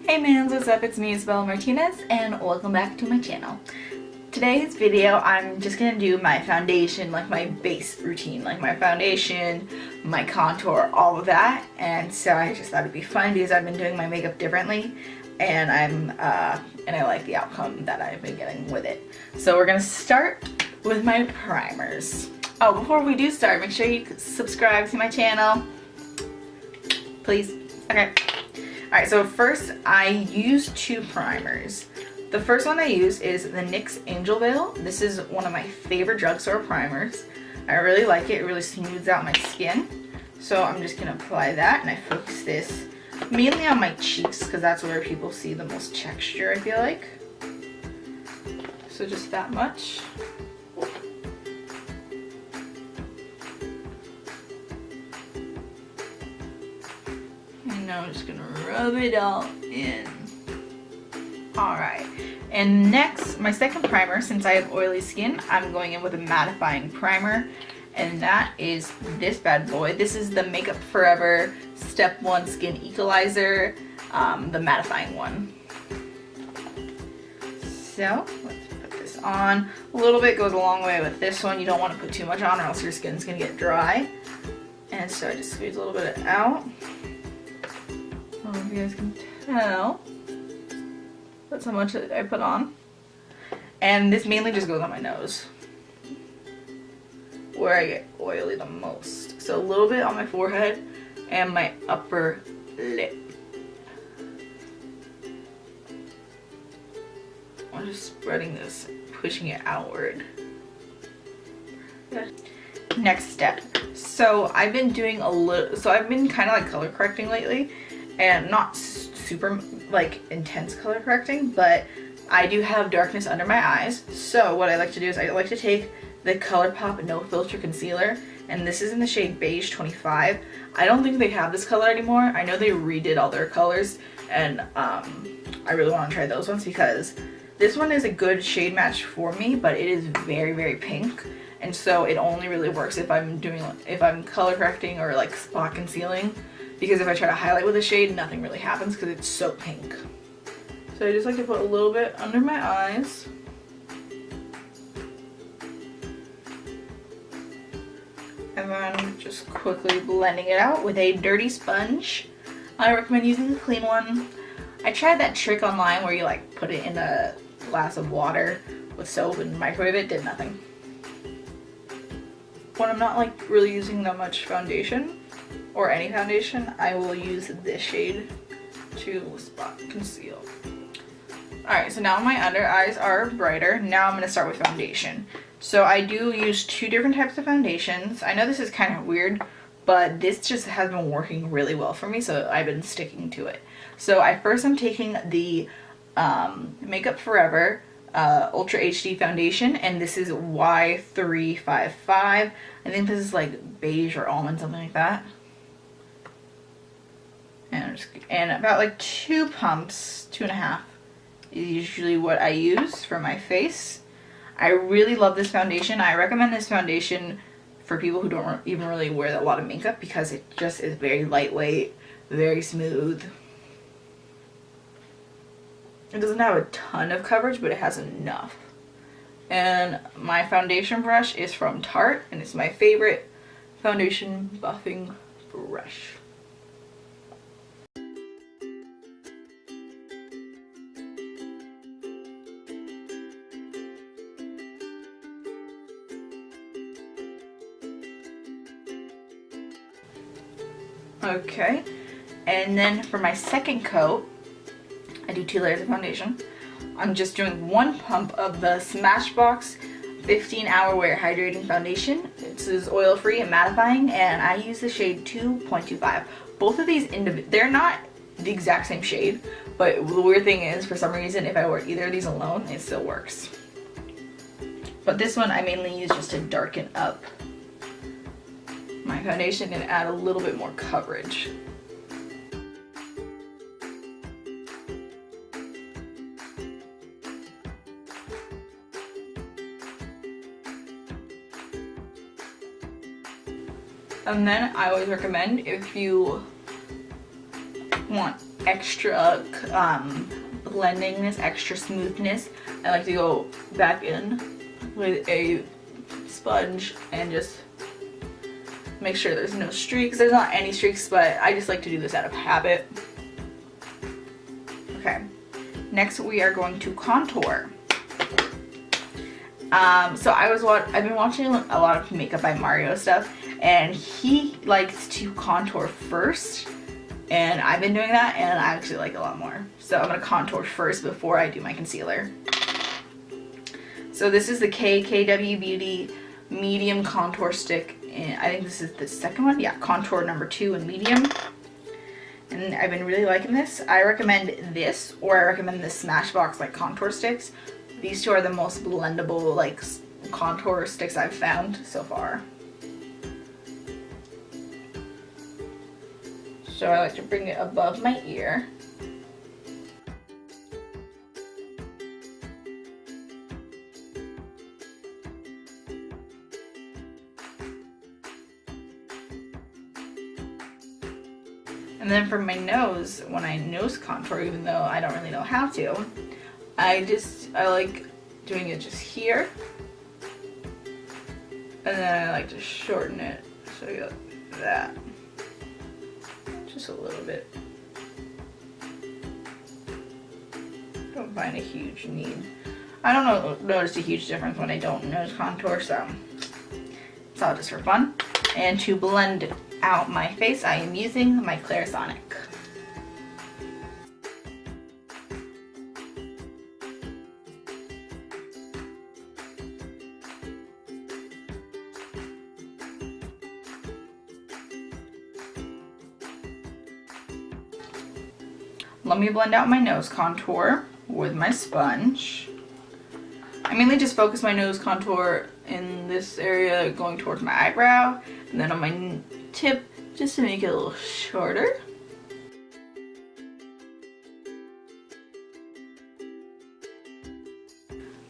Hey mans, what's up? It's me, Isabela Martinez, and welcome back to my channel. Today's video, I'm just gonna do my foundation, like my base routine, like my foundation, my contour, all of that. And so I just thought it'd be fun because I've been doing my makeup differently, and I like the outcome that I've been getting with it. So we're gonna start with my primers. Oh, before we do start, make sure you subscribe to my channel, please. Okay. Alright, so first I use two primers. The first one I use is the NYX Angel Veil. This is one of my favorite drugstore primers. I really like it. It really smooths out my skin. So I'm just going to apply that, and I focus this mainly on my cheeks because that's where people see the most texture, I feel like. So just that much. Now I'm just gonna rub it all in. Alright, and next, my second primer, since I have oily skin, I'm going in with a mattifying primer, and that is this bad boy. This is the Makeup Forever Step 1 Skin Equalizer, the mattifying one. So, let's put this on. A little bit goes a long way with this one. You don't want to put too much on or else your skin's gonna get dry. And so I just squeeze a little bit out. I don't know if you guys can tell. That's how much I put on. And this mainly just goes on my nose, where I get oily the most. So a little bit on my forehead and my upper lip. I'm just spreading this, pushing it outward. Next step. So I've been doing I've been kind of like color correcting lately. And not super like intense color correcting, but I do have darkness under my eyes. So what I like to do is I like to take the ColourPop No Filter Concealer, and this is in the shade Beige 25. I don't think they have this color anymore. I know they redid all their colors, and I really want to try those ones because this one is a good shade match for me, but it is very, very pink. And so it only really works if I'm color correcting or like spot concealing. Because if I try to highlight with a shade, nothing really happens because it's so pink. So I just like to put a little bit under my eyes. And then just quickly blending it out with a dirty sponge. I recommend using a clean one. I tried that trick online where you like put it in a glass of water with soap and microwave it, did nothing. When I'm not like really using that much foundation, or any foundation, I will use this shade to spot conceal. Alright, so now my under eyes are brighter. Now I'm going to start with foundation. So I do use two different types of foundations. I know this is kind of weird, but this just has been working really well for me, so I've been sticking to it. So first I'm taking the Makeup Forever Ultra HD foundation, and this is Y355. I think this is like beige or almond, something like that. And about like 2 pumps, 2.5 is usually what I use for my face. I really love this foundation. I recommend this foundation for people who don't even really wear a lot of makeup because it just is very lightweight, very smooth. It doesn't have a ton of coverage, but it has enough. And my foundation brush is from Tarte, and it's my favorite foundation buffing brush. Okay, and then for my second coat, I do 2 layers of foundation. I'm just doing 1 pump of the Smashbox 15-Hour Wear Hydrating Foundation. This is oil-free and mattifying, and I use the shade 2.25. Both of these, they're not the exact same shade, but the weird thing is, for some reason, if I wear either of these alone, it still works. But this one I mainly use just to darken up my foundation and add a little bit more coverage. And then I always recommend, if you want extra blendingness, extra smoothness, I like to go back in with a sponge and just make sure there's no streaks. There's not any streaks, but I just like to do this out of habit. Okay, next we are going to contour. So I've been watching a lot of Makeup by Mario stuff, and he likes to contour first, and I've been doing that, and I actually like it a lot more. So I'm gonna contour first before I do my concealer. So this is the KKW Beauty Medium Contour Stick, and I think this is the second one. Yeah, contour number 2 in medium. And I've been really liking this. I recommend this, or I recommend the Smashbox like contour sticks. These two are the most blendable like contour sticks I've found so far. So I like to bring it above my ear. And then for my nose, when I nose contour, even though I don't really know how to, I like doing it just here. And then I like to shorten it so you got that. Just a little bit. Don't find a huge need. I don't notice a huge difference when I don't nose contour, so it's all just for fun. And to blend out my face, I am using my Clarisonic. Let me blend out my nose contour with my sponge. I mainly just focus my nose contour in this area going towards my eyebrow, and then on my tip just to make it a little shorter.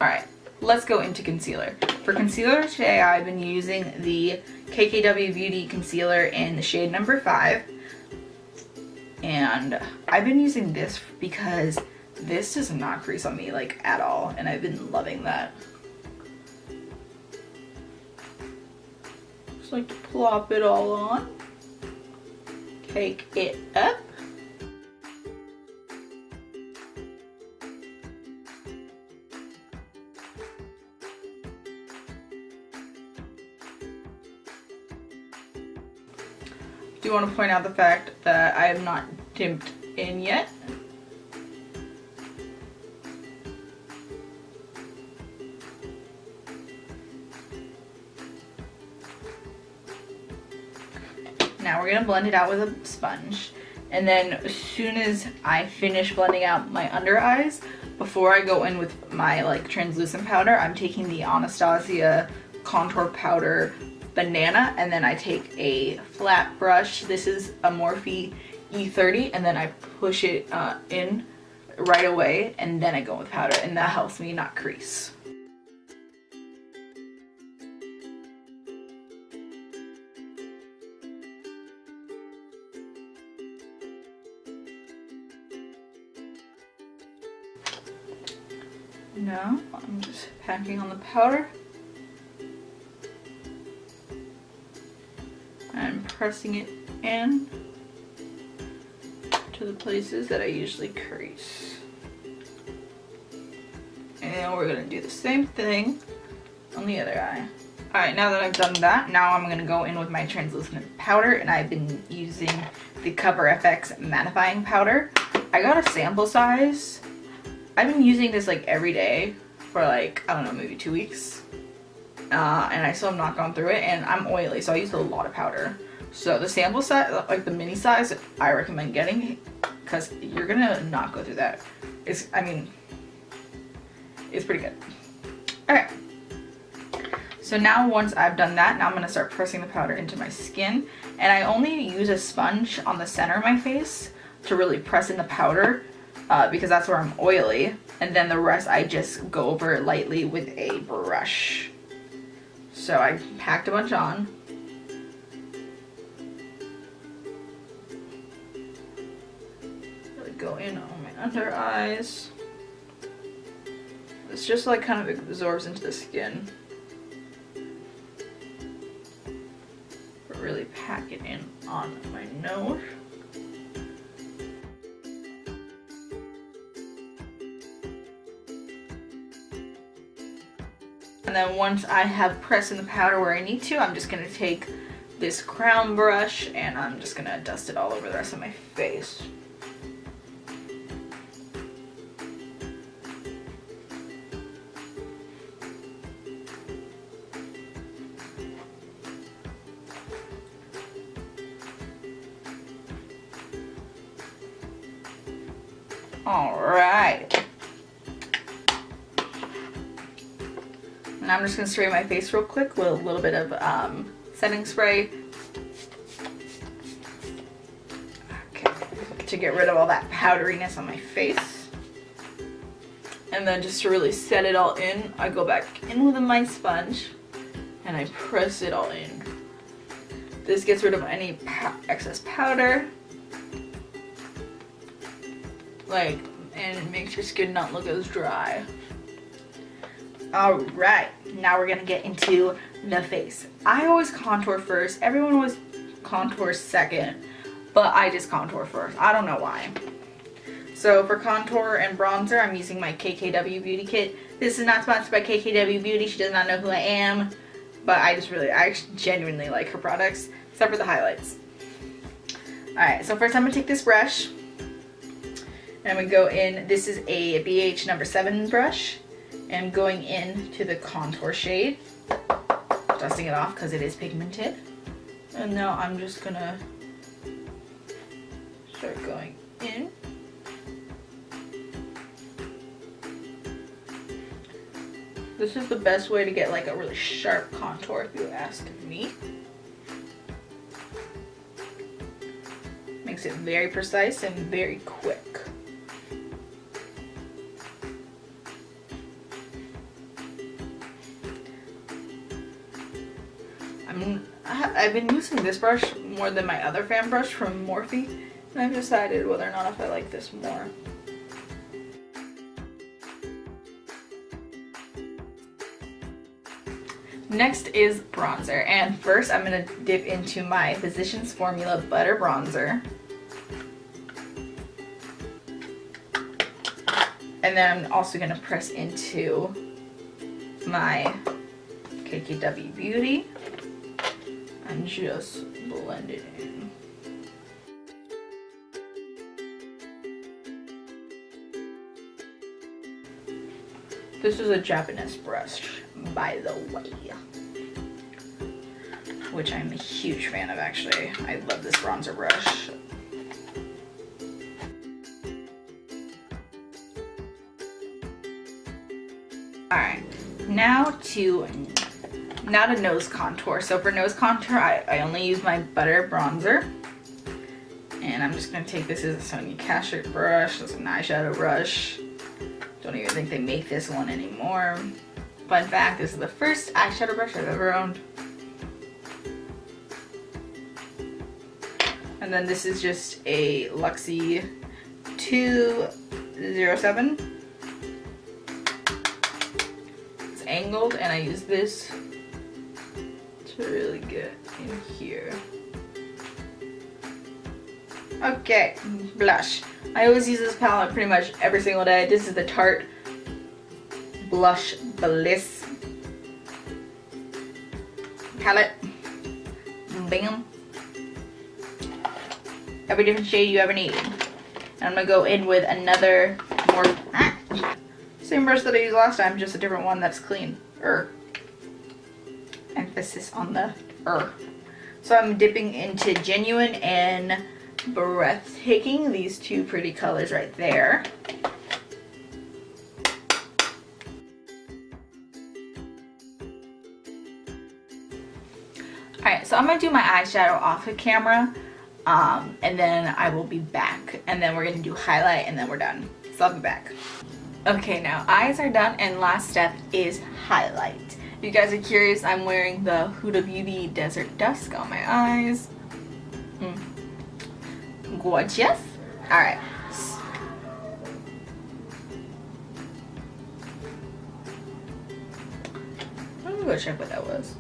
Alright, let's go into concealer. For concealer today, I've been using the KKW Beauty Concealer in the shade number 5. And I've been using this because this does not crease on me like at all, and I've been loving that. Just like to plop it all on, take it up. Do want to point out the fact that I have not dipped in yet. Now we're gonna blend it out with a sponge. And then as soon as I finish blending out my under eyes, before I go in with my like translucent powder, I'm taking the Anastasia contour powder banana, and then I take a flat brush. This is a Morphe E30, and then I push it in right away, and then I go with powder, and that helps me not crease. Now I'm just packing on the powder. I'm pressing it in to the places that I usually crease. And we're gonna do the same thing on the other eye. Alright, now that I've done that, now I'm gonna go in with my translucent powder, and I've been using the Cover FX mattifying powder. I got a sample size. I've been using this like every day for like, I don't know, maybe 2 weeks. And I still have not gone through it, and I'm oily, so I use a lot of powder. So the sample size, like the mini size, I recommend getting, because you're gonna not go through that. It's pretty good. Okay. So now once I've done that, now I'm gonna start pressing the powder into my skin, and I only use a sponge on the center of my face to really press in the powder, because that's where I'm oily, and then the rest I just go over lightly with a brush. So I packed a bunch on. Really go in on my under eyes. It's just like kind of absorbs into the skin. But really pack it in on my nose. And then once I have pressed in the powder where I need to, I'm just going to take this crown brush and I'm just going to dust it all over the rest of my face. Alright. And I'm just going to spray my face real quick with a little bit of setting spray. Okay. To get rid of all that powderiness on my face. And then just to really set it all in, I go back in with my sponge and I press it all in. This gets rid of any excess powder. And it makes your skin not look as dry. Alright, now we're gonna get into the face. I always contour first. Everyone always contours second, but I just contour first. I don't know why. So for contour and bronzer, I'm using my KKW Beauty Kit. This is not sponsored by KKW Beauty. She does not know who I am, but I genuinely like her products, except for the highlights. Alright, so first I'm gonna take this brush. And I'm going to go in, this is a BH number 7 brush. And I'm going into the contour shade. Dusting it off because it is pigmented. And now I'm just going to start going in. This is the best way to get like a really sharp contour if you ask me. Makes it very precise and very quick. I've been using this brush more than my other fan brush from Morphe, and I've decided whether or not if I like this more. Next is bronzer, and first I'm going to dip into my Physicians Formula Butter Bronzer. And then I'm also going to press into my KKW Beauty. And just blend it in. This is a Japanese brush, by the way, which I'm a huge fan of actually. I love this bronzer brush. Alright, now to nose contour. So for nose contour, I only use my butter bronzer. And I'm just going to take this as a Sonia Kashuk brush. It's an eyeshadow brush. Don't even think they make this one anymore. Fun fact, this is the first eyeshadow brush I've ever owned. And then this is just a Luxie 207. It's angled and I use this to really get in here. Okay, blush. I always use this palette pretty much every single day. This is the Tarte Blush Bliss palette. Bam. Every different shade you ever need. And I'm gonna go in with another more same brush that I used last time, just a different one that's clean. Emphasis on the So I'm dipping into Genuine and Breathtaking, these two pretty colors right there. Alright, so I'm going to do my eyeshadow off the camera, and then I will be back, and then we're going to do highlight, and then we're done. So I'll be back. Okay, now eyes are done, and last step is highlight. If you guys are curious, I'm wearing the Huda Beauty Desert Dusk on my eyes. Gorgeous. Alright, me go check what that was.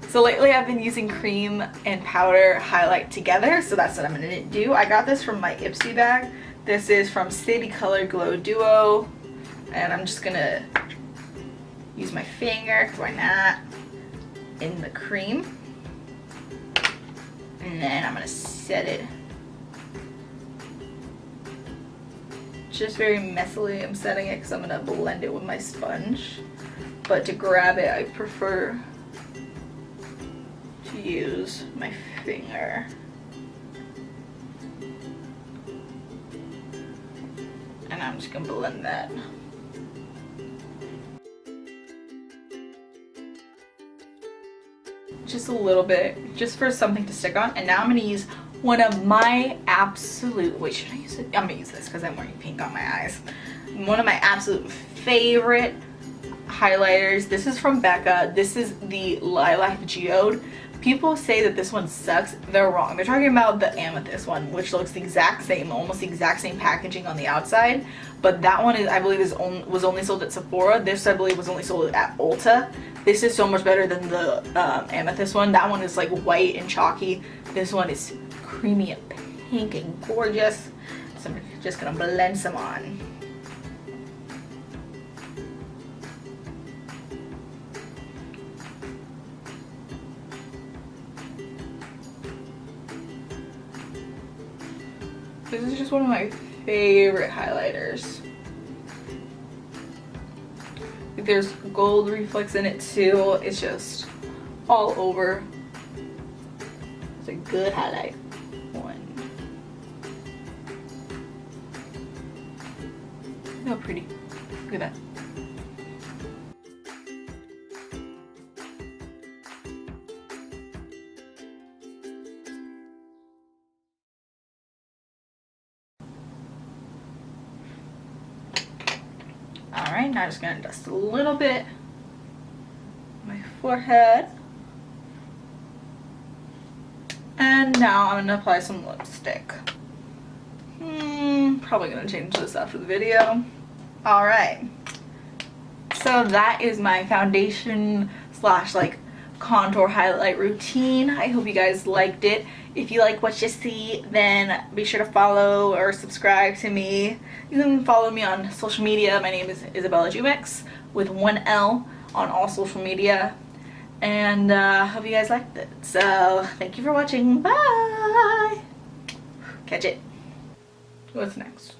So lately I've been using cream and powder highlight together, so that's what I'm gonna do. I got this from my Ipsy bag. This is from City Color Glow Duo, and I'm just gonna use my finger, because why not, in the cream. And then I'm gonna set it just very messily. I'm setting it because I'm gonna blend it with my sponge. But to grab it, I prefer to use my finger. And I'm just gonna blend that. Just a little bit, just for something to stick on. And now I'm gonna use one of my absolute, wait, should I use it? I'm gonna use this because I'm wearing pink on my eyes. One of my absolute favorite highlighters. This is from Becca. This is the Lilac Geode. People say that this one sucks. They're wrong. They're talking about the Amethyst one, which looks the exact same, almost the exact same packaging on the outside. But that one is, I believe, was only sold at Sephora. This, I believe, was only sold at Ulta. This is so much better than the Amethyst one. That one is like white and chalky. This one is creamy and pink and gorgeous. So I'm just gonna blend some on. This is just one of my favorite highlighters. There's gold reflex in it too. It's just all over. It's a good highlight. One. Look how pretty. Look at that. Alright, now I'm just gonna dust a little bit on my forehead. And now I'm gonna apply some lipstick. Probably gonna change this after the video. Alright. So that is my foundation slash like contour highlight routine. I hope you guys liked it. If you like what you see, then be sure to follow or subscribe to me. You can follow me on social media. My name is Isabela Martinez with one L on all social media. And hope you guys liked it. So thank you for watching. Bye. Catch it. What's next?